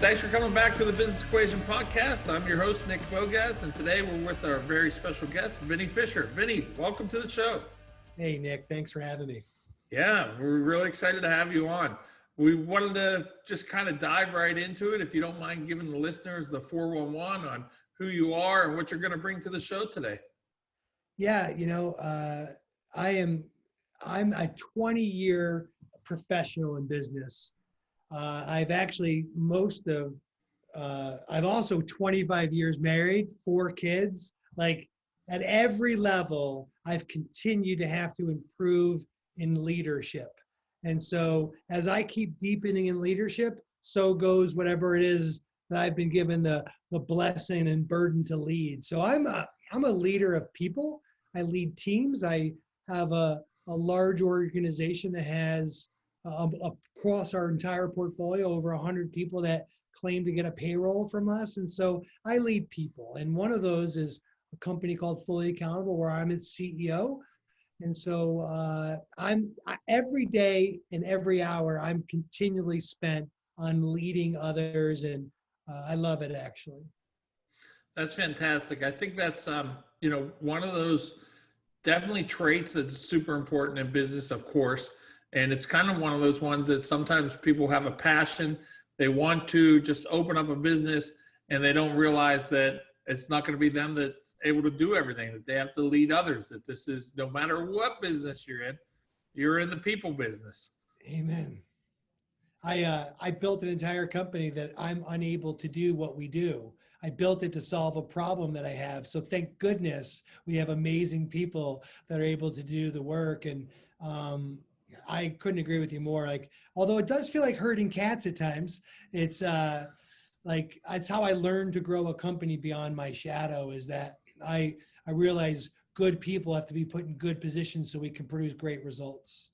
Thanks for coming back to the Business Equation Podcast. I'm your host, Nick Bogacz, and today we're with our very special guest, Vinnie Fisher. Vinnie, welcome to the show. Hey, Nick. Thanks for having me. Yeah, we're really excited to have you on. We wanted to just kind of dive right into it. If you don't mind giving the listeners the 411 on who you are and what you're going to bring to the show today. Yeah, I'm a 20-year professional in business. I've also 25 years married, 4 kids. Like at every level, I've continued to have to improve in leadership. And so as I keep deepening in leadership, so goes whatever it is that I've been given the blessing and burden to lead. So I'm a leader of people. I lead teams. I have a large organization that has across our entire portfolio over 100 people that claim to get a payroll from us. And so I lead people. And one of those is a company called Fully Accountable, where I'm its CEO. And so every day and every hour, I'm continually spent on leading others. And I love it, actually. That's fantastic. I think that's, one of those definitely traits that's super important in business, of course. And it's kind of one of those ones that sometimes people have a passion. They want to just open up a business and they don't realize that it's not going to be them that's able to do everything, that they have to lead others, that this is, no matter what business you're in the people business. Amen. I built an entire company that I'm unable to do what we do. I built it to solve a problem that I have. So thank goodness we have amazing people that are able to do the work. And I couldn't agree with you more. Like, although it does feel like herding cats at times, it's it's how I learned to grow a company beyond my shadow, is that I realize good people have to be put in good positions so we can produce great results.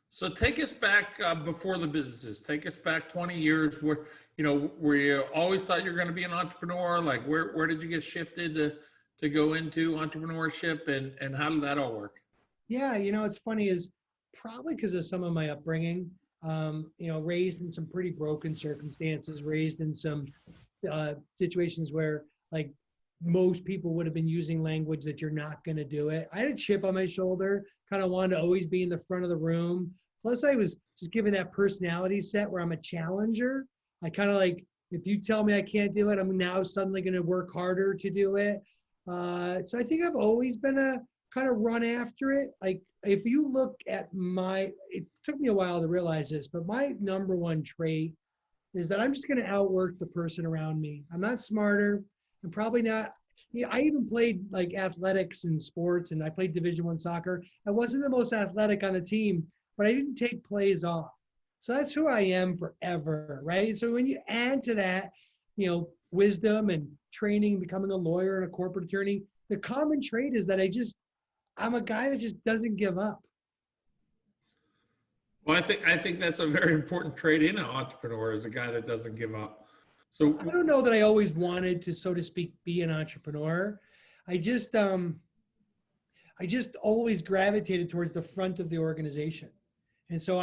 So take us back before the businesses. Take us back 20 years where you always thought you were going to be an entrepreneur. Like where did you get shifted to go into entrepreneurship, and how did that all work? Yeah, it's funny is probably because of some of my upbringing, raised in some pretty broken circumstances, raised in some situations where like most people would have been using language that you're not going to do it. I had a chip on my shoulder, kind of wanted to always be in the front of the room. Plus I was just given that personality set where I'm a challenger. I kind of like, if you tell me I can't do it, I'm now suddenly going to work harder to do it. So I think I've always been a kind of run after it. Like if you look at it took me a while to realize this, but my number one trait is that I'm just going to outwork the person around me. I'm not smarter. I'm probably not. I even played like athletics and sports, and I played Division I soccer. I wasn't the most athletic on the team, but I didn't take plays off. So that's who I am forever, right? So when you add to that, wisdom and training, becoming a lawyer and a corporate attorney, the common trait is that I'm a guy that just doesn't give up. Well, I think that's a very important trait in an entrepreneur, is a guy that doesn't give up. So I don't know that I always wanted to, so to speak, be an entrepreneur. I just always gravitated towards the front of the organization. And so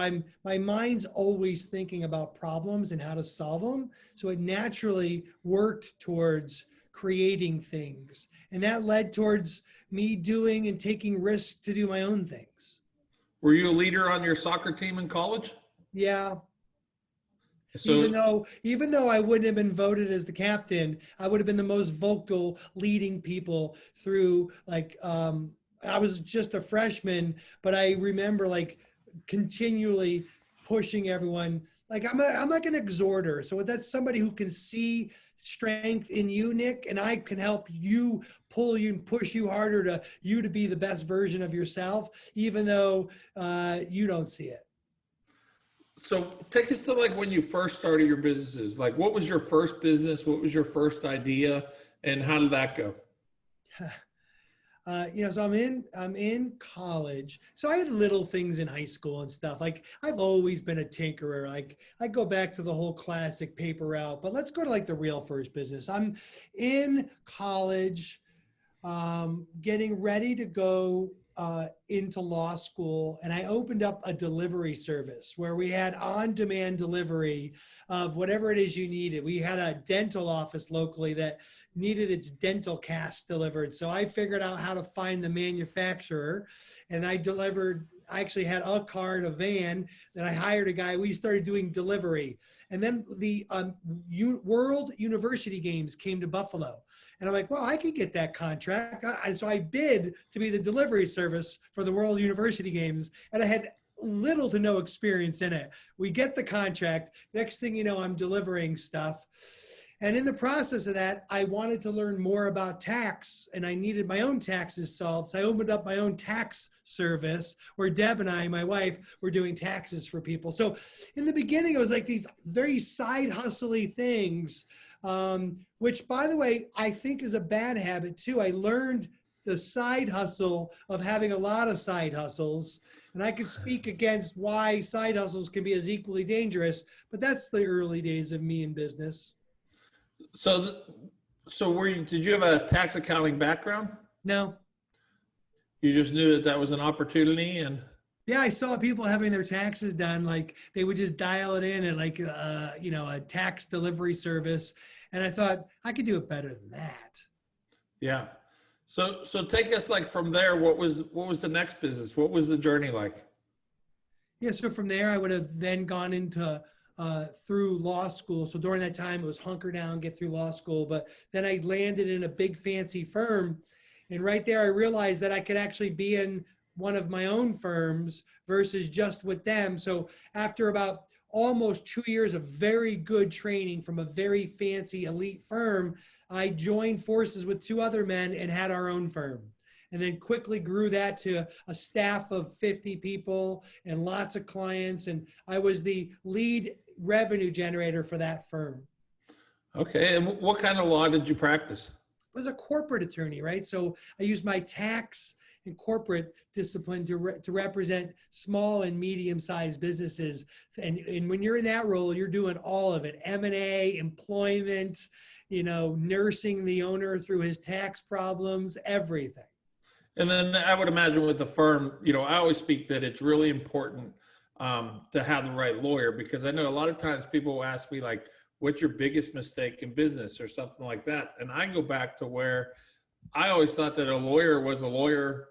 my mind's always thinking about problems and how to solve them. So it naturally worked towards creating things. And that led towards me doing and taking risks to do my own things. Were you a leader on your soccer team in college? Yeah. So, even though I wouldn't have been voted as the captain, I would have been the most vocal leading people through I was just a freshman, but I remember continually pushing everyone. I'm like an exhorter. So that's somebody who can see strength in you, Nick, and I can help you, pull you and push you harder to be the best version of yourself, even though you don't see it. So take us to when you first started your businesses. What was your first business? What was your first idea, and how did that go? So I'm in college. So I had little things in high school and stuff. I've always been a tinkerer. I go back to the whole classic paper route, but let's go to the real first business. I'm in college, getting ready to go into law school, and I opened up a delivery service where we had on-demand delivery of whatever it is you needed. We had a dental office locally that needed its dental casts delivered. So I figured out how to find the manufacturer, and I actually had a car and a van that I hired a guy. We started doing delivery. And then the World University Games came to Buffalo. And I'm like, well, I could get that contract. And so I bid to be the delivery service for the World University Games. And I had little to no experience in it. We get the contract. Next thing you know, I'm delivering stuff. And in the process of that, I wanted to learn more about tax, and I needed my own taxes solved. So I opened up my own tax service where Deb and I, my wife, were doing taxes for people. So in the beginning, it was like these very side hustle-y things, which, by the way, I think is a bad habit too. I learned the side hustle of having a lot of side hustles, and I could speak against why side hustles can be as equally dangerous, but that's the early days of me in business. So did you have a tax accounting background? No. You just knew that that was an opportunity, and yeah, I saw people having their taxes done. Like they would just dial it in at like, a tax delivery service. And I thought I could do it better than that. Yeah. So take us like from there. What was the next business? What was the journey like? Yeah. So from there, I would have then gone into through law school. So during that time, it was hunker down, get through law school. But then I landed in a big fancy firm. And right there, I realized that I could actually be in one of my own firms versus just with them. So after about almost 2 years of very good training from a very fancy elite firm, I joined forces with 2 other men and had our own firm. And then quickly grew that to a staff of 50 people and lots of clients. And I was the lead revenue generator for that firm. Okay. And what kind of law did you practice? I was a corporate attorney, right? So I used my tax and corporate discipline to represent small and medium-sized businesses. And when you're in that role, you're doing all of it: M&A, employment, nursing the owner through his tax problems, everything. And then I would imagine with the firm, I always speak that it's really important to have the right lawyer, because I know a lot of times people will ask me like, what's your biggest mistake in business or something like that? And I go back to where I always thought that a lawyer was a lawyer.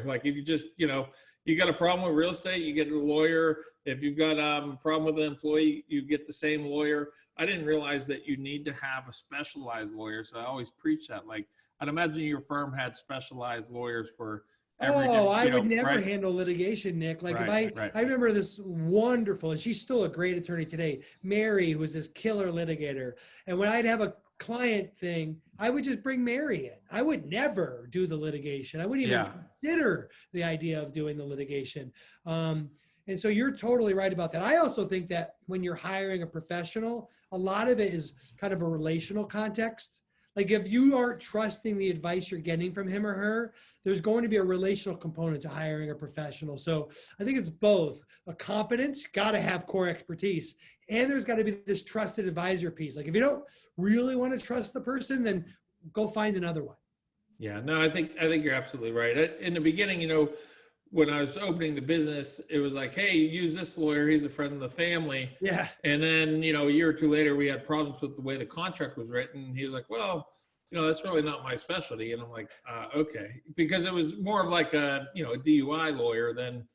Like if you just, you got a problem with real estate, you get a lawyer. If you've got a problem with an employee, you get the same lawyer. I didn't realize that you need to have a specialized lawyer. So I always preach that. Like, I'd imagine your firm had specialized lawyers for every I would never handle litigation, Nick. Like I remember this wonderful, and she's still a great attorney today, Mary, who was this killer litigator. And when I'd have a client thing, I would just bring Mary in. I would never do the litigation. I wouldn't even consider the idea of doing the litigation. And so you're totally right about that. I also think that when you're hiring a professional, a lot of it is kind of a relational context. Like if you aren't trusting the advice you're getting from him or her, there's going to be a relational component to hiring a professional. So I think it's both a competence, got to have core expertise, and there's got to be this trusted advisor piece. Like if you don't really want to trust the person, then go find another one. Yeah, no, I think you're absolutely right. In the beginning, when I was opening the business, it was like, hey, use this lawyer. He's a friend of the family. Yeah. And then, a year or two later, we had problems with the way the contract was written. He was like, well, that's really not my specialty. And I'm like, okay. Because it was more of like a DUI lawyer than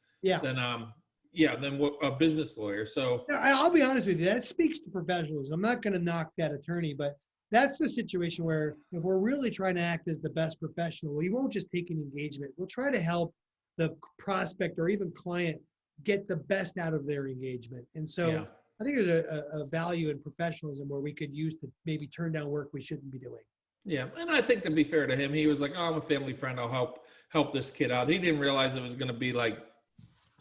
what a business lawyer. So I'll be honest with you, that speaks to professionalism. I'm not going to knock that attorney, but that's the situation where if we're really trying to act as the best professional, we won't just take an engagement. We'll try to help the prospect or even client get the best out of their engagement. And so I think there's a value in professionalism where we could use to maybe turn down work we shouldn't be doing. Yeah. And I think to be fair to him, he was like, oh, I'm a family friend. I'll help this kid out. He didn't realize it was going to be like,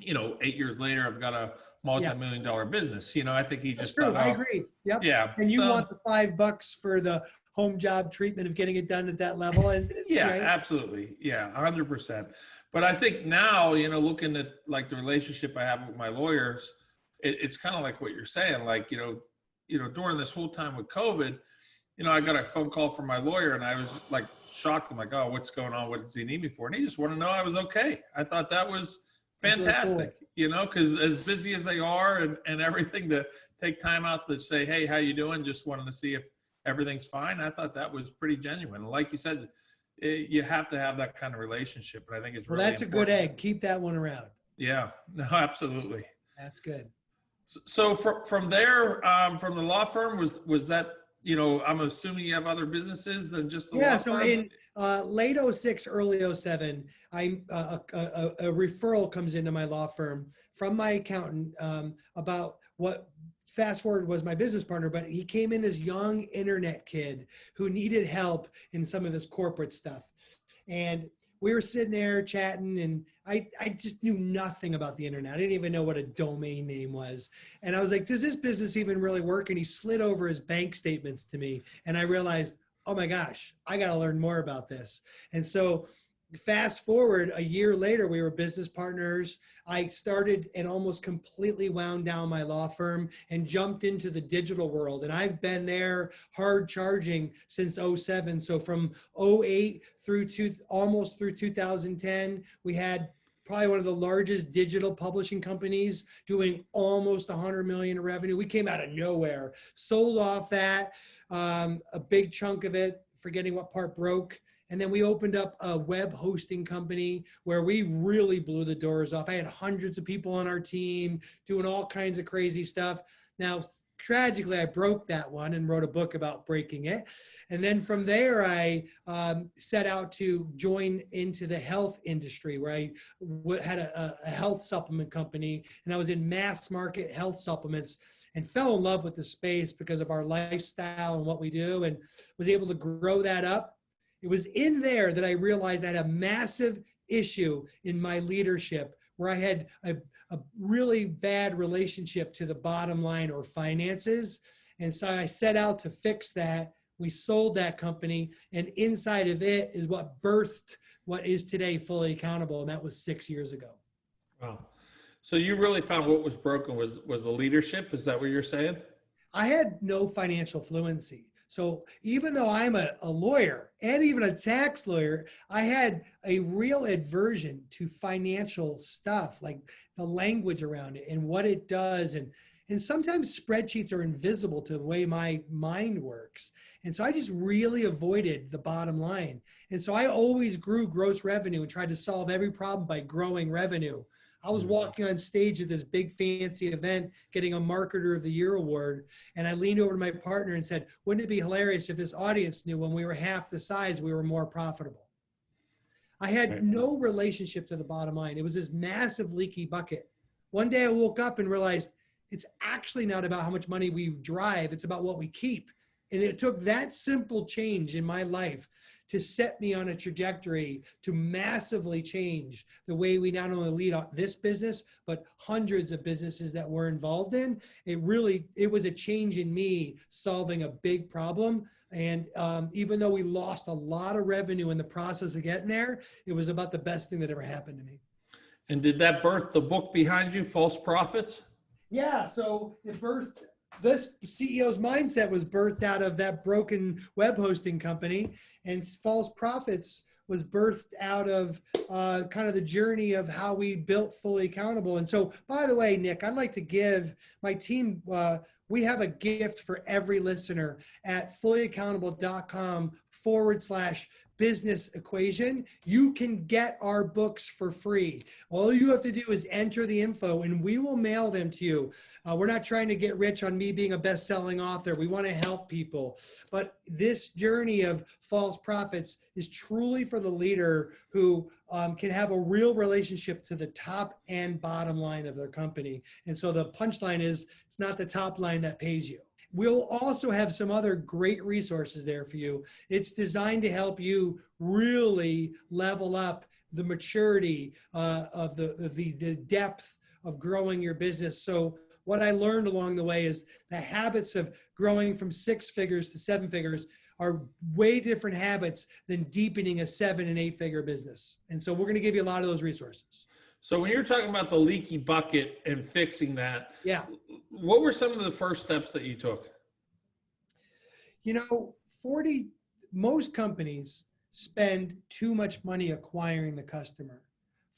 8 years later, I've got a multi-million-dollar business. I think he just thought, I agree. Yep. Yeah. And you want the $5 for the home job treatment of getting it done at that level. And right? Absolutely. Yeah. 100%. But I think now, looking at like the relationship I have with my lawyers, it's kind of like what you're saying. Like, during this whole time with COVID, I got a phone call from my lawyer, and I was like shocked. I'm like, oh, what's going on? What does he need me for? And he just wanted to know I was okay. I thought that was fantastic, really cool. you know, because as busy as they are and everything, to take time out to say, hey, how you doing? Just wanted to see if everything's fine. I thought that was pretty genuine. Like you said, you have to have that kind of relationship. And I think it's Well, really that's important. a good egg. Keep that one around. Yeah, no, absolutely. That's good. So from there, from the law firm, was that, you know, I'm assuming you have other businesses than just the law So firm? in late 06, early 07, a referral comes into my law firm from my accountant about what fast forward was my business partner, but he came in, this young internet kid who needed help in some of this corporate stuff. And we were sitting there chatting, and I just knew nothing about the internet. I didn't even know what a domain name was. And I was like, does this business even really work? And he slid over his bank statements to me, and I realized, oh my gosh, I got to learn more about this. And so fast forward a year later, we were business partners. I started and almost completely wound down my law firm and jumped into the digital world. And I've been there hard charging since 07. So from 08 through almost through 2010, we had probably one of the largest digital publishing companies doing almost 100 million in revenue. We came out of nowhere, sold off that, a big chunk of it, forgetting what part broke. And then we opened up a web hosting company where we really blew the doors off. I had hundreds of people on our team doing all kinds of crazy stuff. Now, tragically, I broke that one and wrote a book about breaking it. And then from there, I set out to join into the health industry, where I had a health supplement company, and I was in mass market health supplements, and fell in love with the space because of our lifestyle and what we do, and was able to grow that up. It was in there that I realized I had a massive issue in my leadership, where I had a really bad relationship to the bottom line or finances. And so I set out to fix that. We sold that company, and inside of it is what birthed what is today Fully Accountable. And that was 6 years ago. Wow. So you really found what was broken was the leadership. Is that what you're saying? I had no financial fluency. So even though I'm a lawyer and even a tax lawyer, I had a real aversion to financial stuff, like the language around it and what it does. And sometimes spreadsheets are invisible to the way my mind works. And so I just really avoided the bottom line. And so I always grew gross revenue and tried to solve every problem by growing revenue. I was walking on stage at this big fancy event, getting a Marketer of the Year award. And I leaned over to my partner and said, wouldn't it be hilarious if this audience knew when we were half the size, we were more profitable? I had no relationship to the bottom line. It was this massive leaky bucket. One day I woke up and realized it's actually not about how much money we drive. It's about what we keep. And it took that simple change in my life to set me on a trajectory to massively change the way we not only lead this business, but hundreds of businesses that we're involved in. It was a change in me solving a big problem. And even though we lost a lot of revenue in the process of getting there, it was about the best thing that ever happened to me. And did that birth the book behind you, False Profits? Yeah, so it birthed, this CEO's mindset was birthed out of that broken web hosting company, and False Profits was birthed out of kind of the journey of how we built Fully Accountable. And so, by the way, Nick, I'd like to give my team, we have a gift for every listener at fullyaccountable.com/business equation. You can get our books for free. All you have to do is enter the info and we will mail them to you. We're not trying to get rich on me being a best-selling author. We want to help people. But this journey of False Profits is truly for the leader who can have a real relationship to the top and bottom line of their company. And so the punchline is, it's not the top line that pays you. We'll also have some other great resources there for you. It's designed to help you really level up the maturity of the depth of growing your business. So what I learned along the way is the habits of growing from 6 figures to 7 figures are way different habits than deepening a 7 and 8 figure business. And so we're going to give you a lot of those resources. So when you're talking about the leaky bucket and fixing that, yeah, what were some of the first steps that you took? You know, most companies spend too much money acquiring the customer.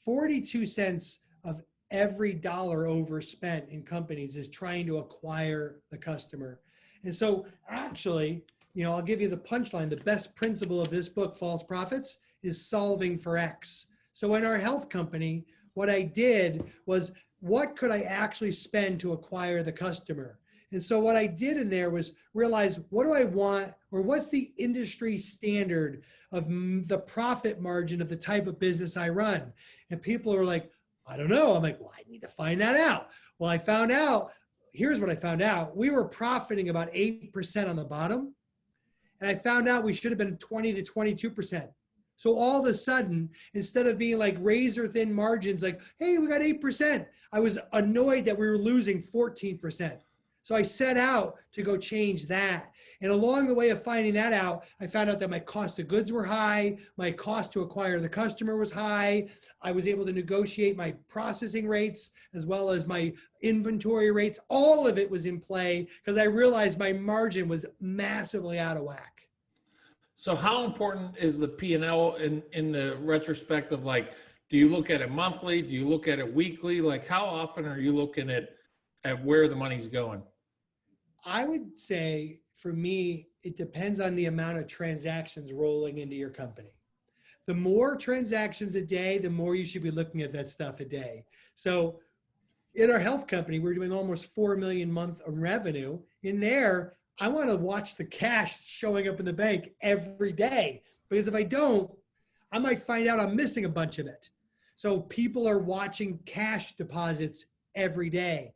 42 cents of every dollar overspent in companies is trying to acquire the customer. And so actually, I'll give you the punchline. The best principle of this book, False Profits, is solving for X. So in our health company, what I did was, what could I actually spend to acquire the customer? And so what I did in there was realize, what do I want, or what's the industry standard of the profit margin of the type of business I run? And people are like, I don't know. I'm like, well, I need to find that out. Well, I found out, here's what I found out. We were profiting about 8% on the bottom. And I found out we should have been 20 to 22%. So all of a sudden, instead of being like razor thin margins, like, hey, we got 8%, I was annoyed that we were losing 14%. So I set out to go change that. And along the way of finding that out, I found out that my cost of goods were high. My cost to acquire the customer was high. I was able to negotiate my processing rates as well as my inventory rates. All of it was in play because I realized my margin was massively out of whack. So how important is the P&L in the retrospect of, like, do you look at it monthly? Do you look at it weekly? Like, how often are you looking at where the money's going? I would say, for me, it depends on the amount of transactions rolling into your company. The more transactions a day, the more you should be looking at that stuff a day. So in our health company, we're doing almost 4 million a month of revenue. In there, I want to watch the cash showing up in the bank every day, because if I don't, I might find out I'm missing a bunch of it. So people are watching cash deposits every day.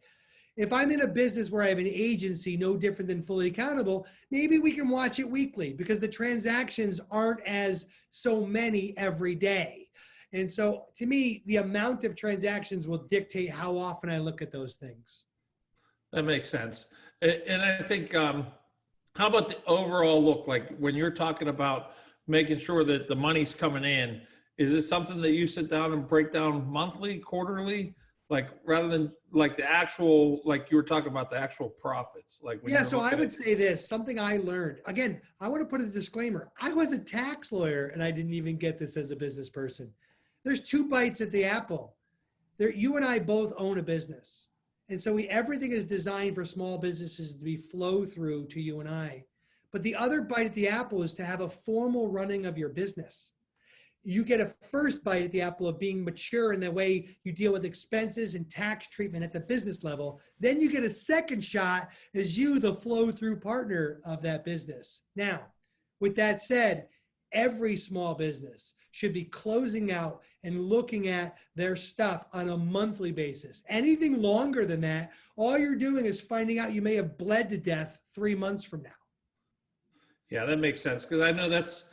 If I'm in a business where I have an agency, no different than Fully Accountable, maybe we can watch it weekly because the transactions aren't as so many every day. And so to me, the amount of transactions will dictate how often I look at those things. That makes sense. And I think, how about the overall look? Like, when you're talking about making sure that the money's coming in, is it something that you sit down and break down monthly, quarterly? Like, rather than like the actual, like you were talking about the actual profits. Like, when so I would say this, something I learned. Again, I want to put a disclaimer. I was a tax lawyer and I didn't even get this as a business person. There's two bites at the apple. You and I both own a business. And so everything is designed for small businesses to be flow through to you and I. But the other bite at the apple is to have a formal running of your business. You get a first bite at the apple of being mature in the way you deal with expenses and tax treatment at the business level. Then you get a second shot as you, the flow through partner of that business. Now, with that said, every small business should be closing out and looking at their stuff on a monthly basis. Anything longer than that, all you're doing is finding out you may have bled to death 3 months from now. Yeah, that makes sense. Because I know that's,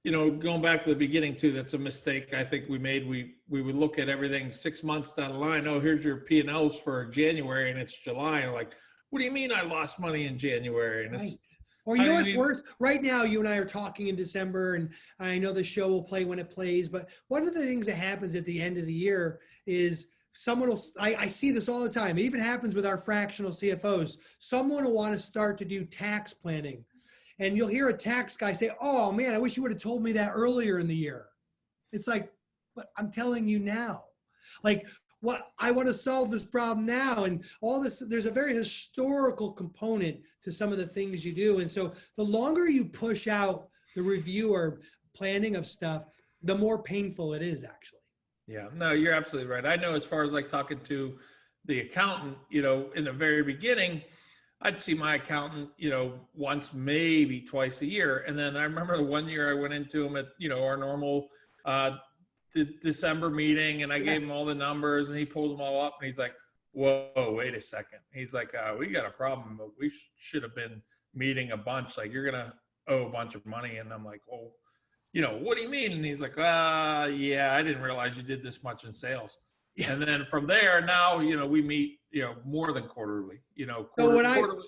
going back to the beginning too, that's a mistake I think we made. We would look at everything 6 months down the line. Oh, here's your P&Ls for January and it's July. And like, what do you mean I lost money in January? And right. It's, or you know what's worse? Right now, you and I are talking in December, and I know the show will play when it plays, but one of the things that happens at the end of the year is someone will, I see this all the time. It even happens with our fractional CFOs. Someone will want to start to do tax planning. And you'll hear a tax guy say, oh man, I wish you would have told me that earlier in the year. It's like, but I'm telling you now. Like, what I want to solve this problem now, and all this, there's a very historical component to some of the things you do. And so the longer you push out the review or planning of stuff, the more painful it is actually. Yeah, no, you're absolutely right. I know, as far as like talking to the accountant, in the very beginning, I'd see my accountant, once, maybe twice a year. And then I remember the one year I went into him at, our normal December meeting, and I gave him all the numbers, and he pulls them all up and he's like, whoa, wait a second. He's like, we got a problem, but we should have been meeting a bunch. Like, you're going to owe a bunch of money. And I'm like, oh, what do you mean? And he's like, yeah, I didn't realize you did this much in sales. Yeah. And then from there, now, we meet, more than quarterly, quarterly.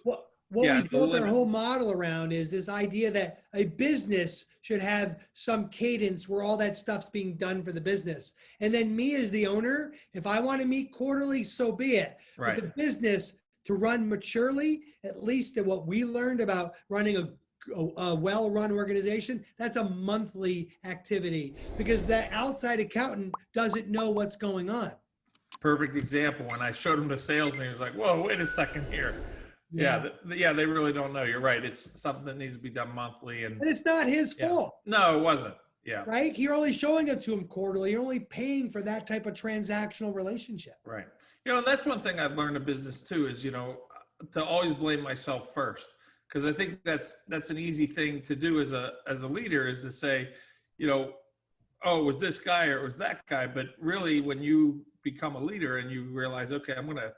What we built our whole model around is this idea that a business should have some cadence where all that stuff's being done for the business. And then me as the owner, if I want to meet quarterly, so be it. Right. But the business to run maturely, at least at what we learned about running a a well-run organization, that's a monthly activity because the outside accountant doesn't know what's going on. Perfect example. When I showed him the sales, and he was like, "Whoa, wait a second here." Yeah. Yeah, they really don't know. You're right. It's something that needs to be done monthly, and And it's not his yeah. fault. No, it wasn't. Yeah. Right? You're only showing it to him quarterly. You're only paying for that type of transactional relationship. Right. That's one thing I've learned in business too is, to always blame myself first. Because I think that's an easy thing to do as a leader, is to say, oh, it was this guy or it was that guy. But really, when you become a leader and you realize, okay, I'm going to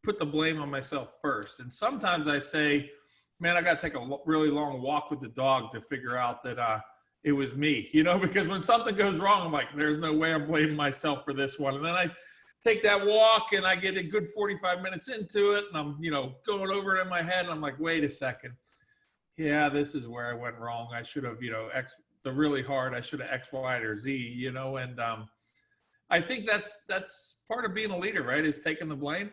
put the blame on myself first. And sometimes I say, man, I got to take a really long walk with the dog to figure out that it was me, because when something goes wrong, I'm like, there's no way I'm blaming myself for this one. And then I take that walk and I get a good 45 minutes into it, and I'm, going over it in my head, and I'm like, wait a second. Yeah, this is where I went wrong. I should have, the really hard, I should have X, Y, or Z, and I think that's part of being a leader, right? Is taking the blame.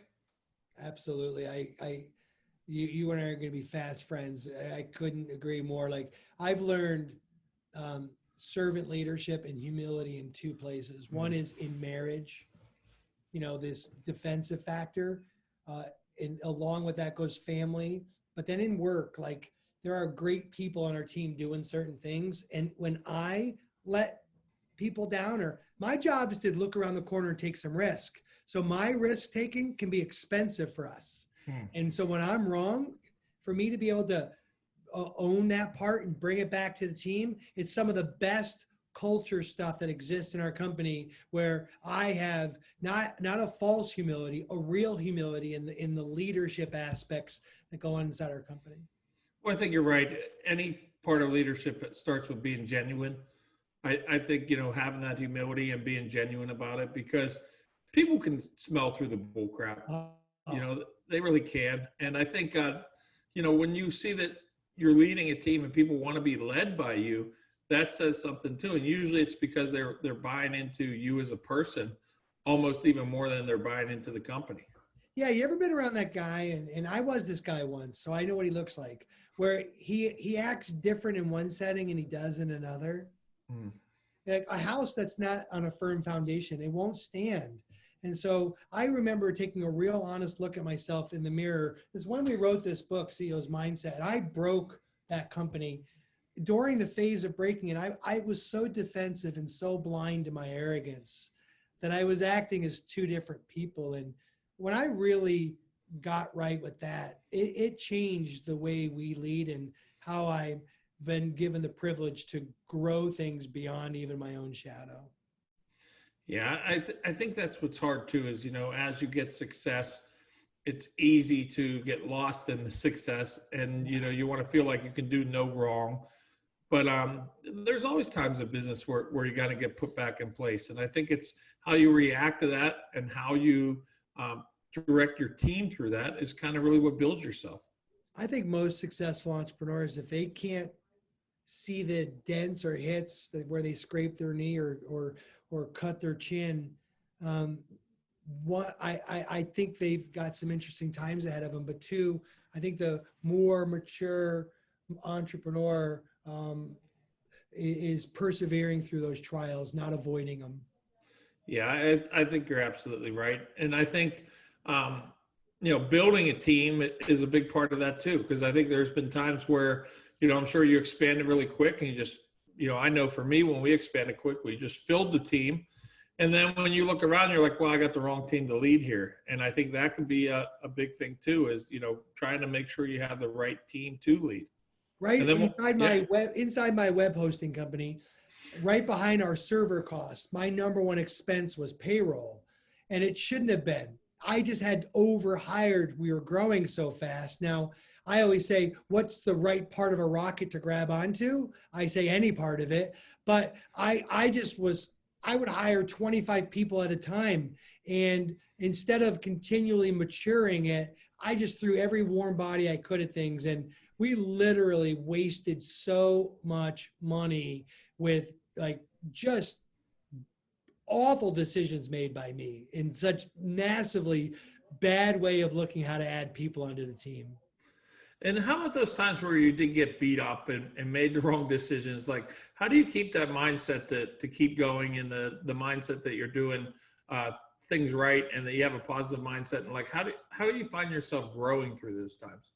Absolutely. You and I are going to be fast friends. I couldn't agree more. Like, I've learned servant leadership and humility in two places. One is in marriage, this defensive factor, and along with that goes family. But then in work, like, there are great people on our team doing certain things. And when I let people down, or my job is to look around the corner and take some risk. So my risk taking can be expensive for us. And so when I'm wrong, for me to be able to own that part and bring it back to the team, it's some of the best culture stuff that exists in our company, where I have not a false humility, a real humility in the leadership aspects that go on inside our company. Well, I think you're right. Any part of leadership starts with being genuine. I think, having that humility and being genuine about it, because people can smell through the bull crap. They really can. And I think, when you see that you're leading a team and people want to be led by you, that says something too. And usually it's because they're buying into you as a person, almost even more than they're buying into the company. Yeah, you ever been around that guy? And I was this guy once, so I know what he looks like, where he acts different in one setting and he does in another. Like a house that's not on a firm foundation, it won't stand. And so I remember taking a real honest look at myself in the mirror. It's when we wrote this book, CEO's Mindset. I broke that company during the phase of breaking it. I was so defensive and so blind to my arrogance that I was acting as two different people. And when I really got right with that, it changed the way we lead and how I've been given the privilege to grow things beyond even my own shadow. Yeah, I think that's what's hard too, is, as you get success, it's easy to get lost in the success, and, you want to feel like you can do no wrong. But there's always times in business where you got to get put back in place. And I think it's how you react to that and how you direct your team through that is kind of really what builds yourself. I think most successful entrepreneurs, if they can't see the dents or hits where they scrape their knee or cut their chin, I think they've got some interesting times ahead of them. But two, I think the more mature entrepreneur is persevering through those trials, not avoiding them. Yeah, I think you're absolutely right. And I think, building a team is a big part of that too, because I think there's been times where, I'm sure you expanded really quick and you just, I know for me, when we expanded quick, we just filled the team. And then when you look around, you're like, well, I got the wrong team to lead here. And I think that could be a big thing too, is, trying to make sure you have the right team to lead. Right. Inside my web hosting company, right behind our server costs, my number one expense was payroll. And it shouldn't have been. I just had overhired. We were growing so fast. Now, I always say, what's the right part of a rocket to grab onto? I say any part of it. But I would hire 25 people at a time. And instead of continually maturing it, I just threw every warm body I could at things. And we literally wasted so much money with just awful decisions made by me in such massively bad way of looking how to add people onto the team. And how about those times where you did get beat up and made the wrong decisions? Like, how do you keep that mindset to keep going in the mindset that you're doing uh, things right and that you have a positive mindset? And like, how do you find yourself growing through those times?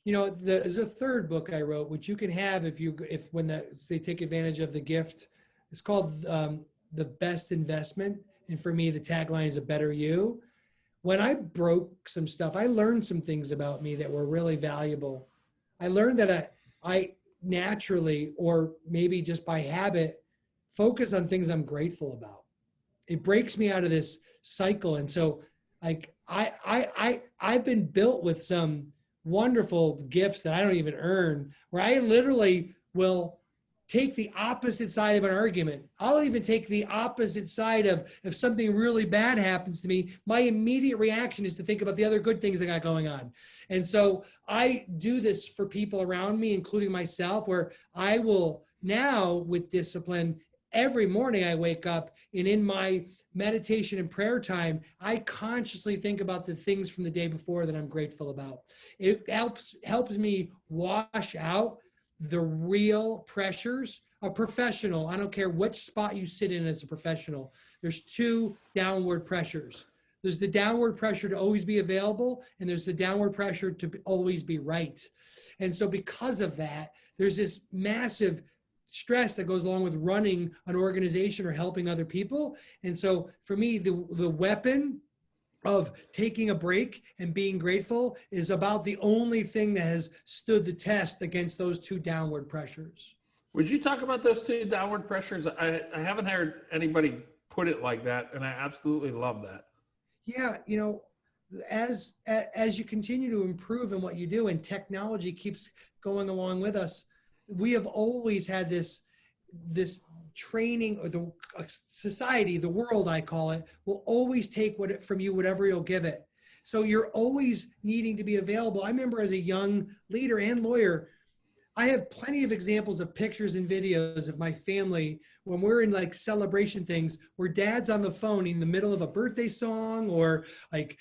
You know, there's a third book I wrote, which you can have if when they take advantage of the gift. It's called The Best Investment. And for me, the tagline is a better you. When I broke some stuff, I learned some things about me that were really valuable. I learned that I naturally, or maybe just by habit, focus on things I'm grateful about. It breaks me out of this cycle. And so like I've been built with some wonderful gifts that I don't even earn, where I literally will take the opposite side of an argument. I'll even take the opposite side of if something really bad happens to me, my immediate reaction is to think about the other good things I got going on. And so I do this for people around me, including myself, where I will now with discipline, every morning I wake up and in my meditation and prayer time, I consciously think about the things from the day before that I'm grateful about. It helps me wash out the real pressures. A professional, I don't care which spot you sit in as a professional, there's two downward pressures. There's the downward pressure to always be available, and there's the downward pressure to always be right. And so because of that, there's this massive stress that goes along with running an organization or helping other people. And so for me, the weapon of taking a break and being grateful is about the only thing that has stood the test against those two downward pressures. Would you talk about those two downward pressures? I haven't heard anybody put it like that, and I absolutely love that. Yeah, you know, as you continue to improve in what you do and technology keeps going along with us, we have always had this training, or the society, the world, I call it, will always take from you, whatever you'll give it. So you're always needing to be available. I remember as a young leader and lawyer, I have plenty of examples of pictures and videos of my family when we're in like celebration things where dad's on the phone in the middle of a birthday song, or like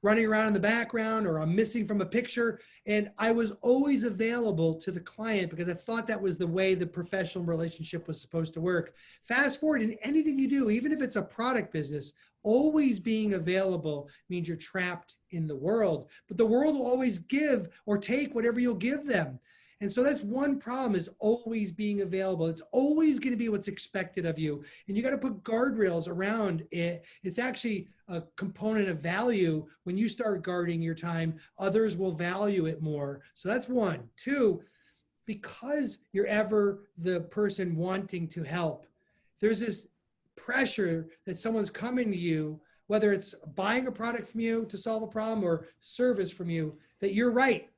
running around in the background, or I'm missing from a picture. And I was always available to the client because I thought that was the way the professional relationship was supposed to work. Fast forward, in anything you do, even if it's a product business, always being available means you're trapped in the world. But the world will always give or take whatever you'll give them. And so that's one problem, is always being available. It's always going to be what's expected of you. And you got to put guardrails around it. It's actually a component of value. When you start guarding your time, others will value it more. So that's one. Two, because you're ever the person wanting to help, there's this pressure that someone's coming to you, whether it's buying a product from you to solve a problem or service from you, that you're right.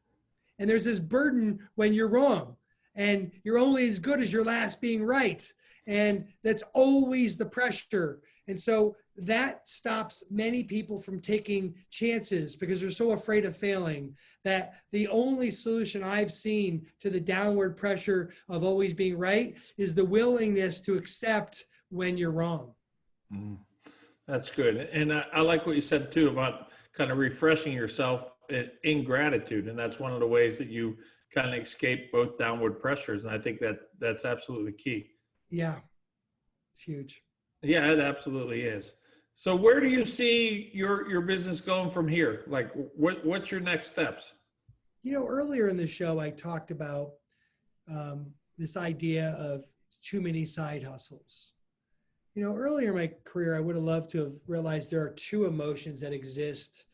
And there's this burden when you're wrong, and you're only as good as your last being right. And that's always the pressure. And so that stops many people from taking chances because they're so afraid of failing, that the only solution I've seen to the downward pressure of always being right is the willingness to accept when you're wrong. That's good. And I like what you said too about kind of refreshing yourself in gratitude. And that's one of the ways that you kind of escape both downward pressures. And I think that's absolutely key. Yeah, it's huge. Yeah, it absolutely is. So where do you see your business going from here? Like what's your next steps? You know, earlier in the show, I talked about this idea of too many side hustles. You know, earlier in my career, I would have loved to have realized there are two emotions that exist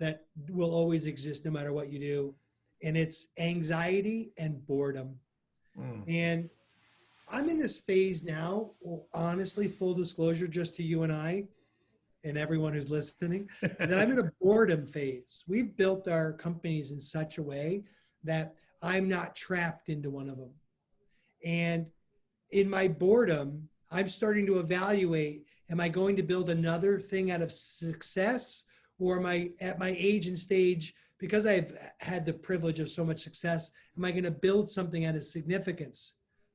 that will always exist no matter what you do. And it's anxiety and boredom. And I'm in this phase now, honestly, full disclosure, just to you and I and everyone who's listening, that I'm in a boredom phase. We've built our companies in such a way that I'm not trapped into one of them. And in my boredom, I'm starting to evaluate, am I going to build another thing out of success? Or am I at my age and stage, because I've had the privilege of so much success, am I going to build something out of significance?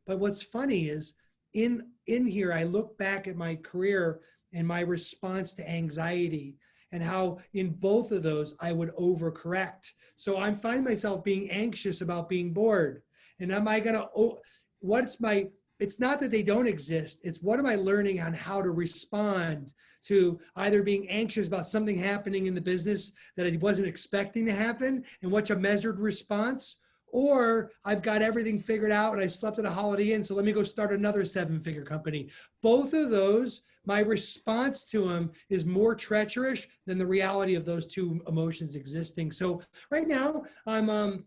But what's funny is in here, I look back at my career and my response to anxiety. and how in both of those I would overcorrect. So I find myself being anxious about being bored. And am I gonna, it's not that they don't exist, it's what am I learning on how to respond to either being anxious about something happening in the business that I wasn't expecting to happen, and what's a measured response, or I've got everything figured out and I slept at a Holiday Inn, so let me go start another 7-figure company. Both of those, my response to them is more treacherous than the reality of those two emotions existing. So right now I'm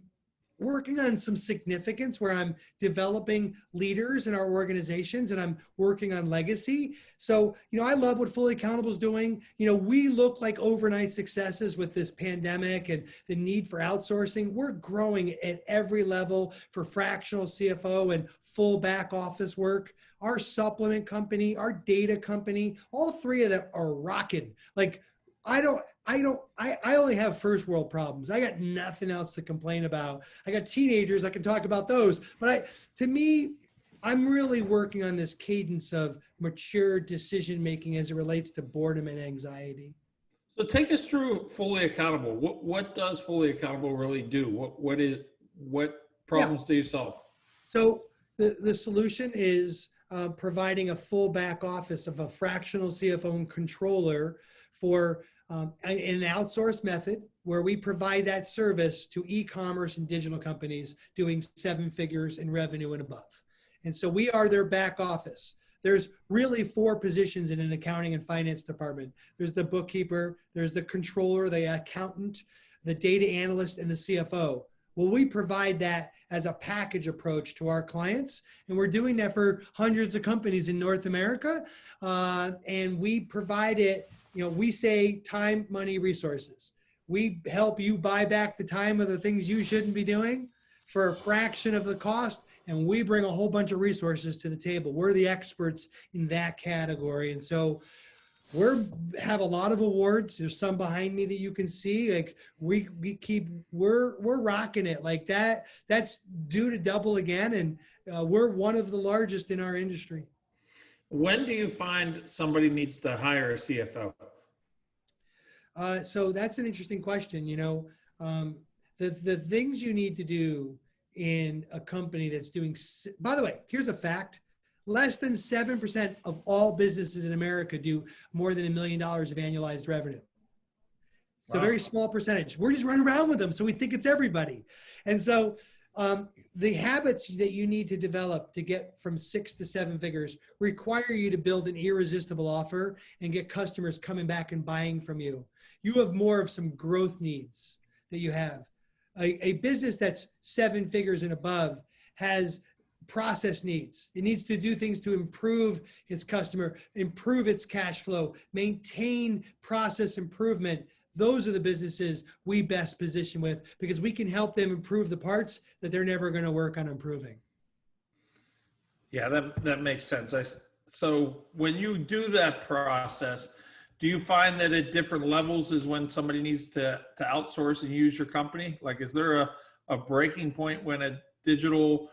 working on some significance where I'm developing leaders in our organizations and I'm working on legacy. So, I love what Fully Accountable is doing. We look like overnight successes with this pandemic and the need for outsourcing. We're growing at every level for fractional CFO and full back office work. Our supplement company, our data company, all three of them are rocking. Like, I only have first world problems. I got nothing else to complain about. I got teenagers, I can talk about those. But to me, I'm really working on this cadence of mature decision-making as it relates to boredom and anxiety. So take us through Fully Accountable. What does Fully Accountable really do? What problems do you solve? So the solution is providing a full back office of a fractional CFO and controller for an outsourced method where we provide that service to e-commerce and digital companies doing 7 figures in revenue and above. And so we are their back office. There's really 4 positions in an accounting and finance department. There's the bookkeeper, there's the controller, the accountant, the data analyst, and the CFO. Well, we provide that as a package approach to our clients, and we're doing that for hundreds of companies in North America, and we provide it. We say time, money, resources. We help you buy back the time of the things you shouldn't be doing for a fraction of the cost, and we bring a whole bunch of resources to the table. We're the experts in that category, and so we have a lot of awards. There's some behind me that you can see. Like we're rocking it like that. That's due to double again, and we're one of the largest in our industry. When do you find somebody needs to hire a CFO? So that's an interesting question. The things you need to do in a company that's doing, by the way, here's a fact. Less than 7% of all businesses in America do more than $1 million of annualized revenue. It's a very small percentage. We're just running around with them, so we think it's everybody. And so the habits that you need to develop to get from 6 to 7 figures require you to build an irresistible offer and get customers coming back and buying from you. You have more of some growth needs that you have. A business that's 7 figures and above has process needs. It needs to do things to improve its customer, improve its cash flow, maintain process improvement. Those are the businesses we best position with because we can help them improve the parts that they're never going to work on improving. Yeah, that makes sense. So when you do that process, do you find that at different levels is when somebody needs to outsource and use your company? Like, is there a breaking point when a digital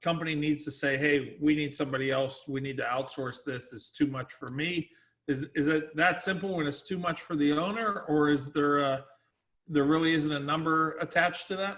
company needs to say, hey, we need somebody else. We need to outsource this. It's too much for me. Is it that simple when it's too much for the owner, or is there really isn't a number attached to that?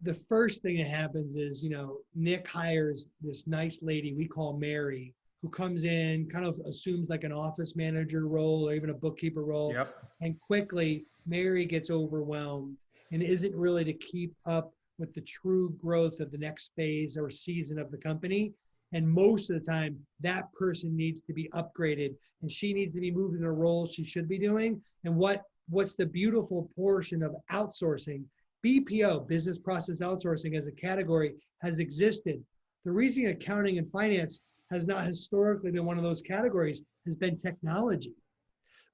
The first thing that happens is, Nick hires this nice lady we call Mary, who comes in, kind of assumes like an office manager role or even a bookkeeper role. Yep. And quickly, Mary gets overwhelmed and isn't really to keep up with the true growth of the next phase or season of the company. And most of the time, that person needs to be upgraded and she needs to be moved in a role she should be doing. And what's the beautiful portion of outsourcing? BPO, business process outsourcing as a category, has existed. The reason accounting and finance has not historically been one of those categories has been technology.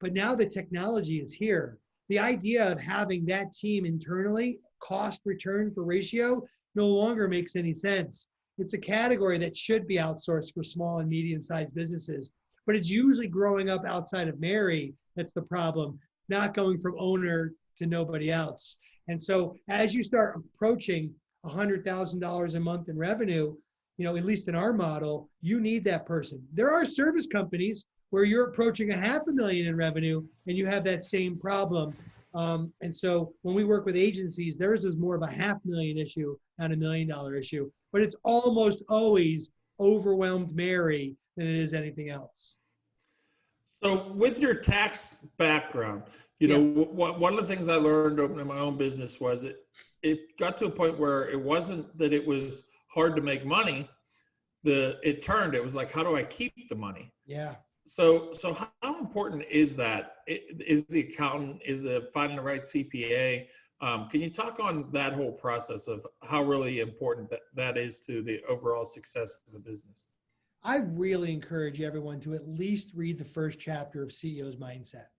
But now the technology is here. The idea of having that team internally, cost return for ratio, no longer makes any sense. It's a category that should be outsourced for small and medium-sized businesses, but it's usually growing up outside of Mary that's the problem, not going from owner to nobody else. And so as you start approaching $100,000 a month in revenue, at least in our model, you need that person. There are service companies where you're approaching $500,000 in revenue and you have that same problem. And so when we work with agencies, theirs is more of a $500,000 issue, not $1 million issue, but it's almost always overwhelmed Mary than it is anything else. So with your tax background, Yeah. one of the things I learned opening my own business was it got to a point where it wasn't that it was hard to make money. It was like, how do I keep the money? Yeah. So how important is that? Is the accountant, is it finding the right CPA? Can you talk on that whole process of how really important that is to the overall success of the business? I really encourage everyone to at least read the first chapter of CEO's Mindset,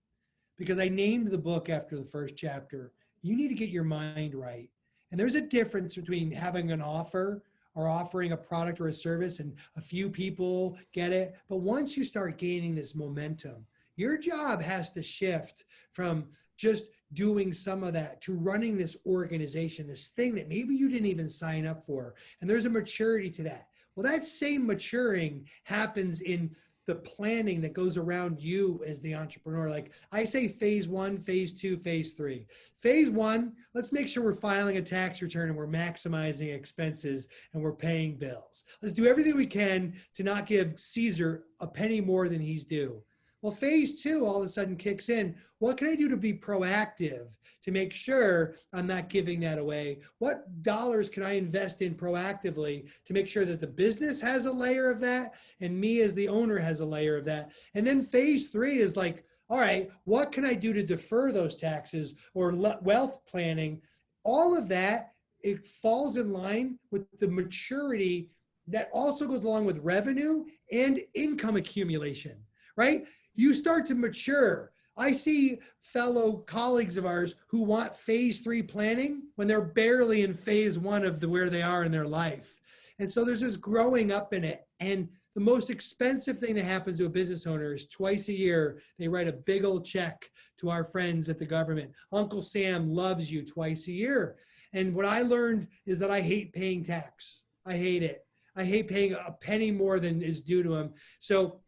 because I named the book after the first chapter. You need to get your mind right. And there's a difference between having an offer or offering a product or a service and a few people get it. But once you start gaining this momentum, your job has to shift from just doing some of that to running this organization, this thing that maybe you didn't even sign up for. And there's a maturity to that. Well, that same maturing happens in the planning that goes around you as the entrepreneur. Like I say, phase 1, phase 2, phase 3. Phase 1, let's make sure we're filing a tax return and we're maximizing expenses and we're paying bills. Let's do everything we can to not give Caesar a penny more than he's due. Well, phase 2 all of a sudden kicks in. What can I do to be proactive to make sure I'm not giving that away? What dollars can I invest in proactively to make sure that the business has a layer of that and me as the owner has a layer of that? And then phase 3 is like, all right, what can I do to defer those taxes or wealth planning? All of that, it falls in line with the maturity that also goes along with revenue and income accumulation, right? You start to mature. I see fellow colleagues of ours who want phase 3 planning when they're barely in phase 1 of where they are in their life. And so there's this growing up in it. And the most expensive thing that happens to a business owner is twice a year, they write a big old check to our friends at the government. Uncle Sam loves you twice a year. And what I learned is that I hate paying tax. I hate it. I hate paying a penny more than is due to him. So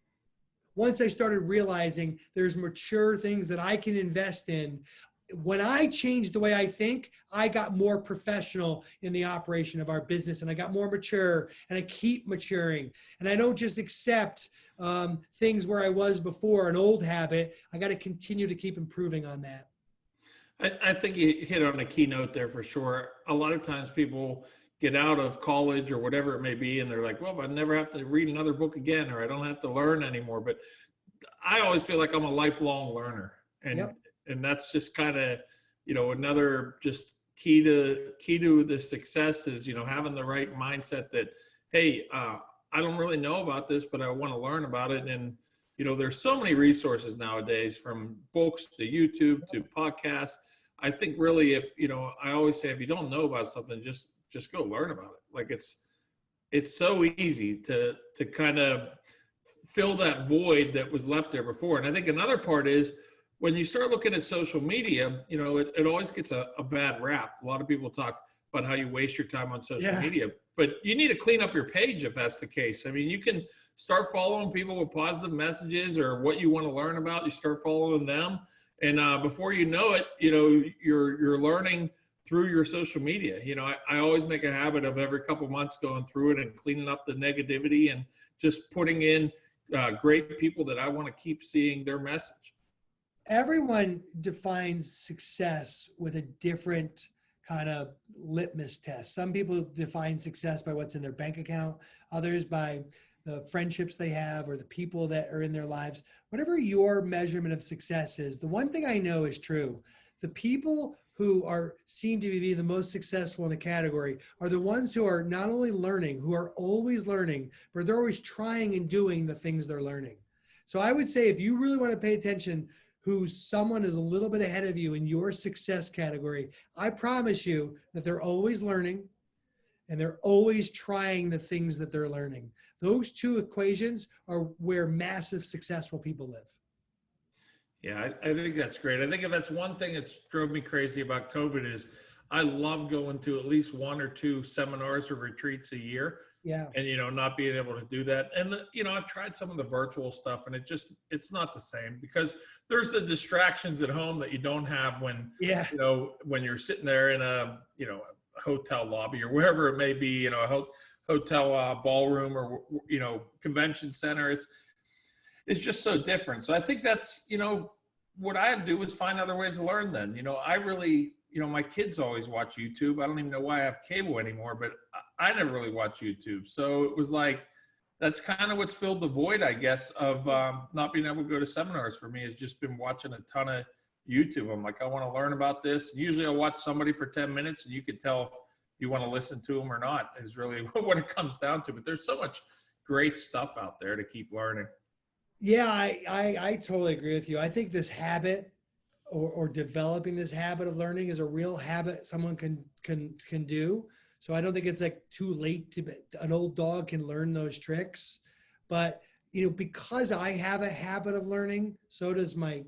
once I started realizing there's mature things that I can invest in, when I changed the way I think, I got more professional in the operation of our business and I got more mature and I keep maturing. And I don't just accept things where I was before, an old habit. I got to continue to keep improving on that. I think you hit on a key note there for sure. A lot of times people get out of college or whatever it may be, and they're like, well, I never have to read another book again, or I don't have to learn anymore. But I always feel like I'm a lifelong learner. And Yep. and that's just kind of, another just key to the success is, having the right mindset that, hey, I don't really know about this, but I want to learn about it. And, there's so many resources nowadays, from books to YouTube to podcasts. I think really I always say, if you don't know about something, just go learn about it. Like it's so easy to kind of fill that void that was left there before. And I think another part is when you start looking at social media, it always gets a bad rap. A lot of people talk about how you waste your time on social media, but you need to clean up your page if that's the case. I mean, you can start following people with positive messages or what you want to learn about. You start following them, and before you know it, you're learning through your social media. I always make a habit of every couple of months going through it and cleaning up the negativity and just putting in great people that I want to keep seeing their message. Everyone defines success with a different kind of litmus test. Some people define success by what's in their bank account, others by the friendships they have or the people that are in their lives. Whatever your measurement of success is, the one thing I know is true. The people who seem to be the most successful in a category are the ones who are not only learning, who are always learning, but they're always trying and doing the things they're learning. So I would say, if you really want to pay attention who someone is a little bit ahead of you in your success category, I promise you that they're always learning and they're always trying the things that they're learning. Those two equations are where massive successful people live. Yeah, I think that's great. I think if that's one thing that's drove me crazy about COVID is I love going to at least one or two seminars or retreats a year, Yeah. and not being able to do that. And I've tried some of the virtual stuff, and it's not the same, because there's the distractions at home that you don't have when Yeah. when you're sitting there in a hotel lobby or wherever it may be, a hotel ballroom, or convention center. It's just so different. So I think that's what I do is find other ways to learn. Then I really, my kids always watch YouTube. I don't even know why I have cable anymore, but I never really watch YouTube. So it was like, that's kind of what's filled the void, I guess, of not being able to go to seminars for me. Has just been watching a ton of YouTube. I'm like, I want to learn about this. Usually I'll watch somebody for 10 minutes and you can tell if you want to listen to them or not, is really what it comes down to. But there's so much great stuff out there to keep learning. Yeah, I totally agree with you. I think this habit or developing this habit of learning is a real habit someone can do. So I don't think it's like too late an old dog can learn those tricks. But because I have a habit of learning, so does my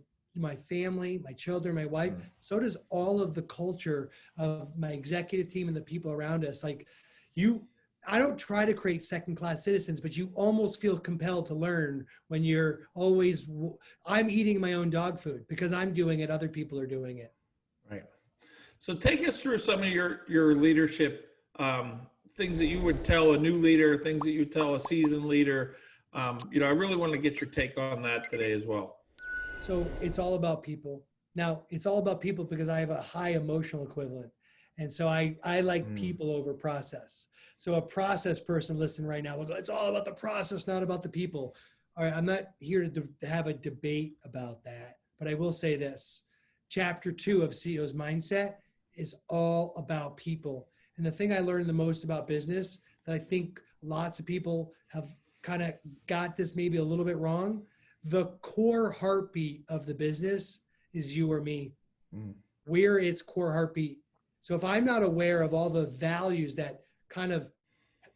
family, my children, my wife, so does all of the culture of my executive team and the people around us. Like I don't try to create second-class citizens, but you almost feel compelled to learn when I'm eating my own dog food because I'm doing it, other people are doing it. Right. So take us through some of your leadership things that you would tell a new leader, things that you tell a seasoned leader. I really want to get your take on that today as well. So it's all about people. Now, it's all about people because I have a high emotional equivalent. And so I like people over process. So a process person listen right now will go, it's all about the process, not about the people. All right, I'm not here to have a debate about that, but I will say this. Chapter 2 of CEO's Mindset is all about people. And the thing I learned the most about business that I think lots of people have kind of got this maybe a little bit wrong, the core heartbeat of the business is you or me. We're its core heartbeat. So if I'm not aware of all the values that kind of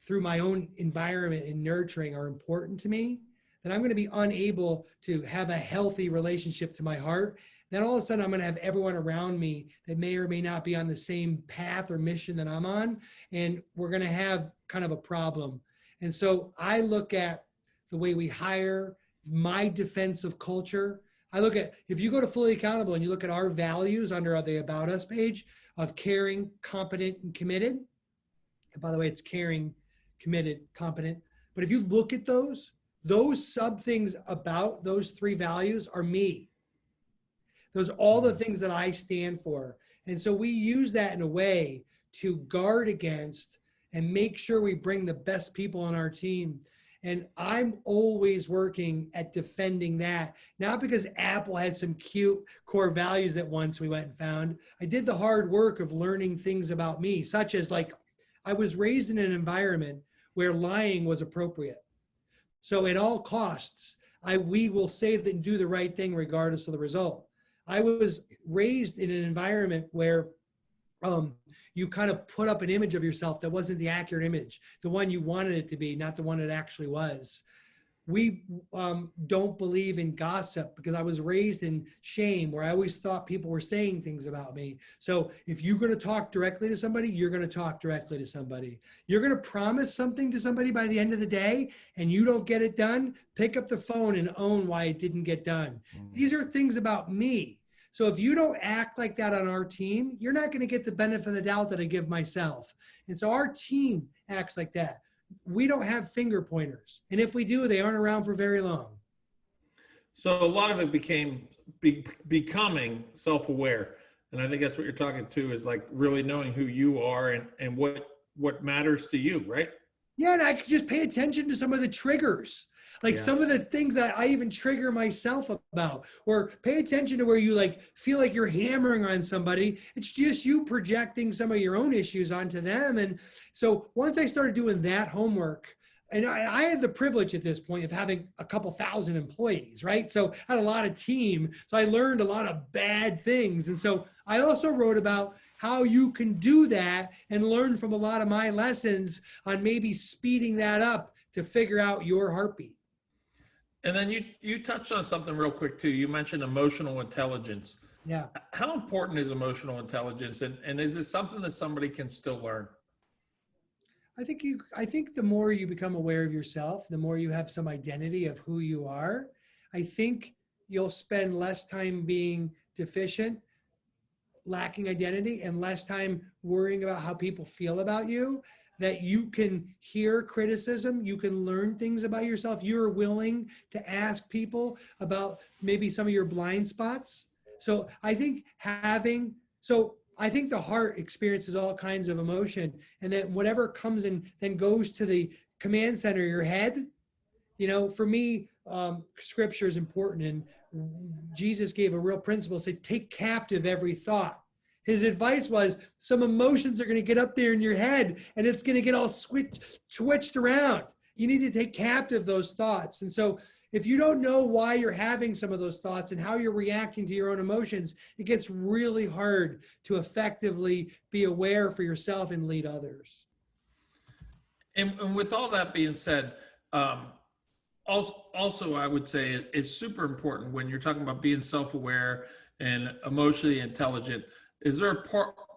through my own environment and nurturing are important to me, then I'm going to be unable to have a healthy relationship to my heart. Then all of a sudden I'm going to have everyone around me that may or may not be on the same path or mission that I'm on. And we're going to have kind of a problem. And so I look at the way we hire, my defensive culture. I look at, if you go to Fully Accountable and you look at our values under the About Us page of caring, competent, and committed. And by the way, it's caring, committed, competent. But if you look at those sub things about those three values are me. Those are all the things that I stand for. And so we use that in a way to guard against and make sure we bring the best people on our team. And I'm always working at defending that, not because Apple had some cute core values that once we went and found. I did the hard work of learning things about me, such as like, I was raised in an environment where lying was appropriate. So at all costs, we will say that and do the right thing regardless of the result. I was raised in an environment where you kind of put up an image of yourself that wasn't the accurate image, the one you wanted it to be, not the one it actually was. We don't believe in gossip because I was raised in shame where I always thought people were saying things about me. So if you're going to talk directly to somebody, you're going to talk directly to somebody. You're going to promise something to somebody by the end of the day and you don't get it done, pick up the phone and own why it didn't get done. These are things about me. So if you don't act like that on our team, you're not going to get the benefit of the doubt that I give myself. And so our team acts like that. We don't have finger pointers. And if we do, they aren't around for very long. So a lot of it becoming self-aware. And I think that's what you're talking to, is like really knowing who you are and what matters to you, right? Yeah, and I could just pay attention to some of the triggers. Like some of the things that I even trigger myself about, or pay attention to where you like feel like you're hammering on somebody. It's just you projecting some of your own issues onto them. And so once I started doing that homework, and I had the privilege at this point of having a couple thousand employees, right? So I had a lot of team. So I learned a lot of bad things. And so I also wrote about how you can do that and learn from a lot of my lessons on maybe speeding that up to figure out your heartbeat. And then you touched on something real quick too. You mentioned emotional intelligence. Yeah. How important is emotional intelligence, and is it something that somebody can still learn? I think the more you become aware of yourself, the more you have some identity of who you are, I think you'll spend less time being deficient, lacking identity, and less time worrying about how people feel about you. That you can hear criticism, you can learn things about yourself. You're willing to ask people about maybe some of your blind spots. So I think the heart experiences all kinds of emotion, and that whatever comes in then goes to the command center of your head. For me, scripture is important, and Jesus gave a real principle: say, take captive every thought. His advice was, some emotions are going to get up there in your head, and it's going to get all switched around. You need to take captive those thoughts. And so if you don't know why you're having some of those thoughts and how you're reacting to your own emotions, it gets really hard to effectively be aware for yourself and lead others. And with all that being said, also, I would say it's super important when you're talking about being self-aware and emotionally intelligent. Is there a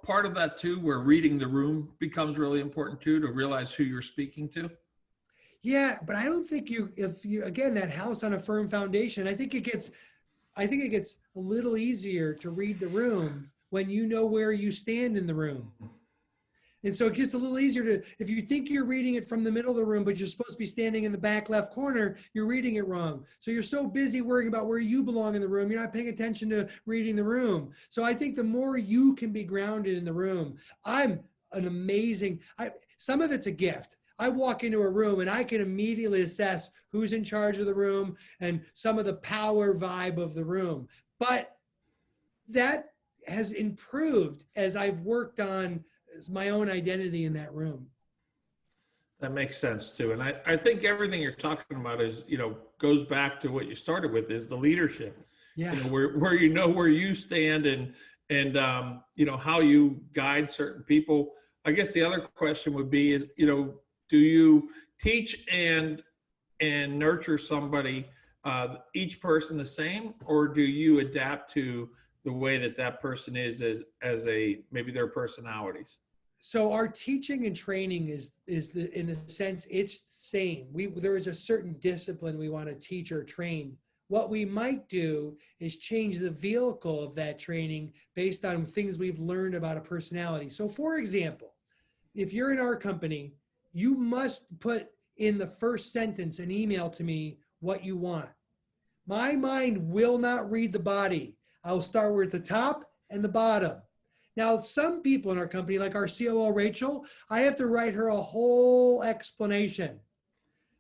part of that too, where reading the room becomes really important too, to realize who you're speaking to? Yeah, but I don't think if you, again, that house on a firm foundation, I think it gets a little easier to read the room when you know where you stand in the room. And so it gets a little easier to, if you think you're reading it from the middle of the room, but you're supposed to be standing in the back left corner, you're reading it wrong. So you're so busy worrying about where you belong in the room, you're not paying attention to reading the room. So I think the more you can be grounded in the room, some of it's a gift. I walk into a room and I can immediately assess who's in charge of the room and some of the power vibe of the room. But that has improved as I've worked on my own identity in that room. That makes sense too. And I think everything you're talking about is, goes back to what you started with, is the leadership. Yeah. Where where you stand and how you guide certain people. I guess the other question would be is, do you teach and nurture somebody, each person the same, or do you adapt to the way that person is as maybe their personalities? So our teaching and training is in a sense, it's the same. There is a certain discipline we want to teach or train. What we might do is change the vehicle of that training based on things we've learned about a personality. So for example, if you're in our company, you must put in the first sentence an email to me what you want. My mind will not read the body. I'll start with the top and the bottom. Now, some people in our company, like our COO, Rachel, I have to write her a whole explanation.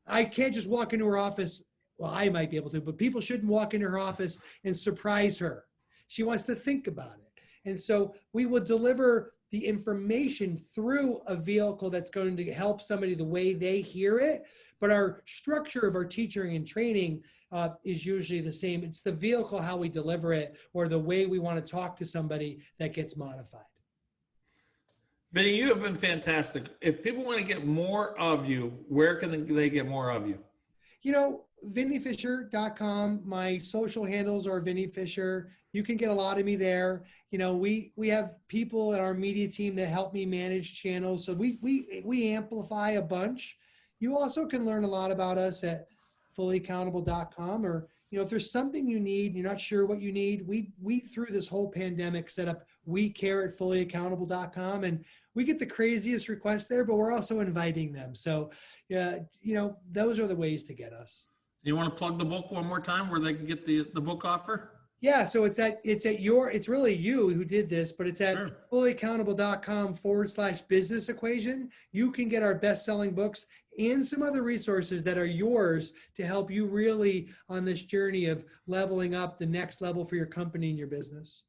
I can't just walk into her office. Well, I might be able to, but people shouldn't walk into her office and surprise her. She wants to think about it. And so we will deliver the information through a vehicle that's going to help somebody the way they hear it. But our structure of our teaching and training is usually the same. It's the vehicle, how we deliver it, or the way we want to talk to somebody that gets modified. Vinnie, you have been fantastic. If people want to get more of you, where can they get more of you? VinnieFisher.com. My social handles are Vinnie Fisher. You can get a lot of me there. We have people in our media team that help me manage channels. So we amplify a bunch. You also can learn a lot about us at fullyaccountable.com, or, if there's something you need, you're not sure what you need. We through this whole pandemic set up We Care at fullyaccountable.com, and we get the craziest requests there, but we're also inviting them. So, those are the ways to get us. You want to plug the book one more time where they can get the book offer? Yeah, so it's really you who did this, but it's at fullyaccountable.com/business equation. You can get our best-selling books and some other resources that are yours to help you really on this journey of leveling up the next level for your company and your business.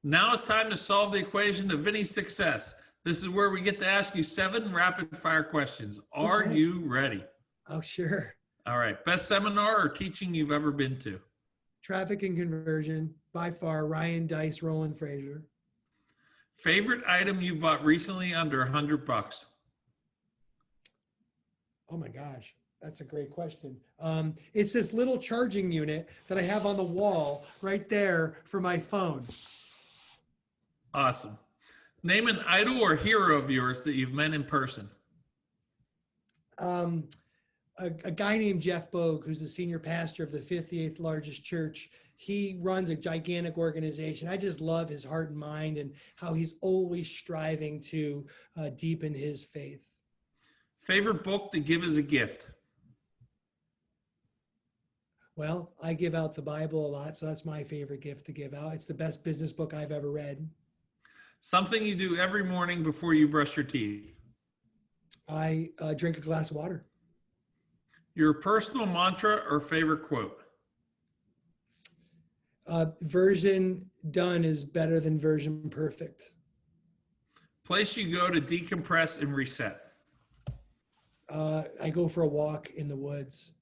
Now it's time to solve the equation of Vinnie's success. This is where we get to ask you 7 rapid-fire questions. Are you ready? Oh, sure. All right. Best seminar or teaching you've ever been to? Traffic and conversion, by far, Ryan Dice, Roland Fraser. Favorite item you bought recently under $100? Oh my gosh. That's a great question. It's this little charging unit that I have on the wall right there for my phone. Awesome. Name an idol or hero of yours that you've met in person. Um, a guy named Jeff Bogue, who's the senior pastor of the 58th largest church. He runs a gigantic organization. I just love his heart and mind and how he's always striving to deepen his faith. Favorite book to give as a gift. Well, I give out the Bible a lot, so that's my favorite gift to give out. It's the best business book I've ever read. Something you do every morning before you brush your teeth. I drink a glass of water. Your personal mantra or favorite quote. Version done is better than version perfect. Place you go to decompress and reset. I go for a walk in the woods.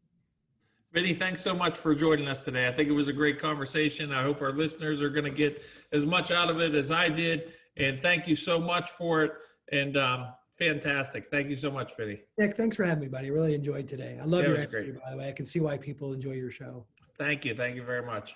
Vinnie, thanks so much for joining us today. I think it was a great conversation. I hope our listeners are going to get as much out of it as I did. And thank you so much for it. And fantastic. Thank you so much, Vinnie. Nick, thanks for having me, buddy. Really enjoyed today. I love your it was energy, great. by the way. I can see why people enjoy your show. Thank you. Thank you very much.